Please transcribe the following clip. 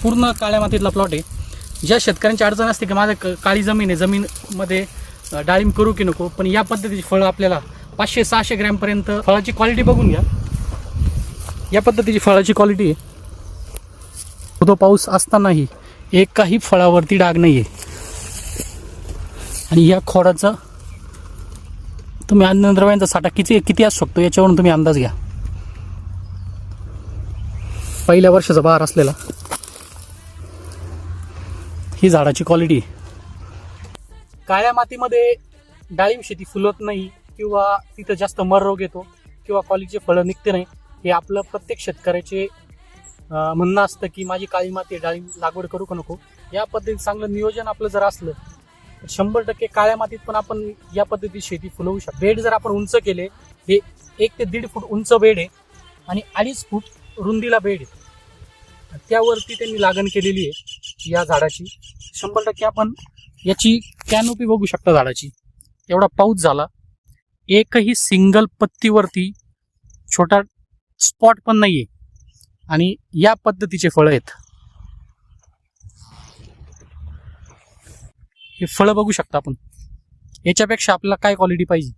पूर्ण काळ्या मातीतला प्लॉट आहे. ज्या शेतकऱ्यांची अडचण असते की माझं काळी जमीन आहे, जमीनमध्ये डाळिंब करू की नको, पण या पद्धतीची फळं आपल्याला 500-600 ग्रॅमपर्यंत. फळाची क्वालिटी बघून घ्या, या पद्धतीची फळाची क्वालिटी आहे. तो पाऊस असतानाही एकाही फळावरती डाग नाही आहे. आणि या खोडाचा तुम्ही अन्नद्रव्यांचा साठा किती असू शकतो याच्यावरून तुम्ही अंदाज घ्या. पहिल्या वर्षाचा बहार असलेला ही झाडाची क्वालिटी. काळ्या मातीमध्ये डाळिंब शेती फुलत नाही किंवा तिथं जास्त मर रोग येतो किंवा क्वालिटीचे फळं निघते नाही, हे आपलं प्रत्येक शेतकऱ्याचे म्हणणं असतं की माझी काळी माती डाळिंब लागवड करू का नको. या पद्धतीत चांगलं नियोजन आपलं जर असलं तर 100% काळ्या मातीत पण आपण या पद्धतीत शेती फुलवू शकतो. बेड जर आपण उंच केले, हे 1 ते 1.5 फूट उंच बेड आहे आणि 2.5 फूट रुंदीला बेड आहे, त्यावरती त्यांनी लागण केलेली आहे या झाडाची. 100% आपण याची कॅनोपी बघू शकता झाडाची. एवढा पाऊस झाला, एकही सिंगल पत्तीवरती छोटा स्पॉट पण नाहीये आणि या पद्धतीचे फळं आहेत. हे फळं बघू शकता आपण. याच्यापेक्षा आपल्याला काय क्वालिटी पाहिजे.